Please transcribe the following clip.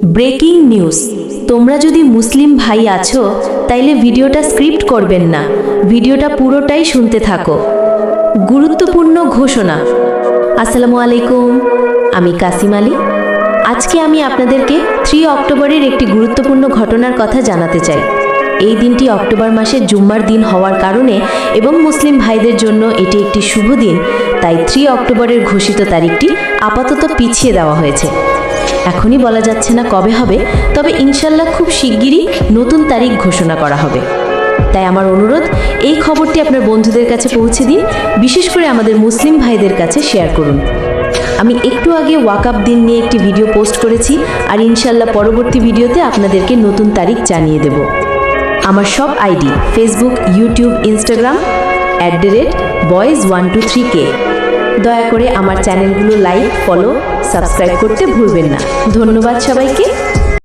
Breaking news. তোমরা যদি মুসলিম ভাই আছো তাইলে ভিডিওটা স্ক্রিপ্ট করবেন না, ভিডিওটা পুরোটাই শুনতে থাকো। গুরুত্বপূর্ণ ঘোষণা। আসসালামু আলাইকুম, আমি কাসিম আলী। আজকে আমি আপনাদেরকে 3 অক্টোবরের একটি গুরুত্বপূর্ণ ঘটনার কথা জানাতে চাই। এই দিনটি অক্টোবর মাসের জুম্মার দিন হওয়ার কারণে এবং মুসলিম ভাইদের জন্য এটি একটি শুভ দিন, তাই 3 অক্টোবরের ঘোষিত তারিখটি আপাতত পিছিয়ে দেওয়া হয়েছে। এখনই বলা যাচ্ছে না কবে হবে, তবে ইনশাল্লাহ খুব শিগগিরই নতুন তারিখ ঘোষণা করা হবে। তাই আমার অনুরোধ, এই খবরটি আপনার বন্ধুদের কাছে পৌঁছে দিন, বিশেষ করে আমাদের মুসলিম ভাইদের কাছে শেয়ার করুন। আমি একটু আগে ওয়াকআপ দিন নিয়ে একটি ভিডিও পোস্ট করেছি, আর ইনশাল্লাহ পরবর্তী ভিডিওতে আপনাদেরকে নতুন তারিখ জানিয়ে দেব। আমার সব ID Facebook, YouTube, Instagram @boys123k। দয়া করে আমার চ্যানেলগুলো লাইক, ফলো, সাবস্ক্রাইব করতে ভুলবেন না। ধন্যবাদ সবাইকে।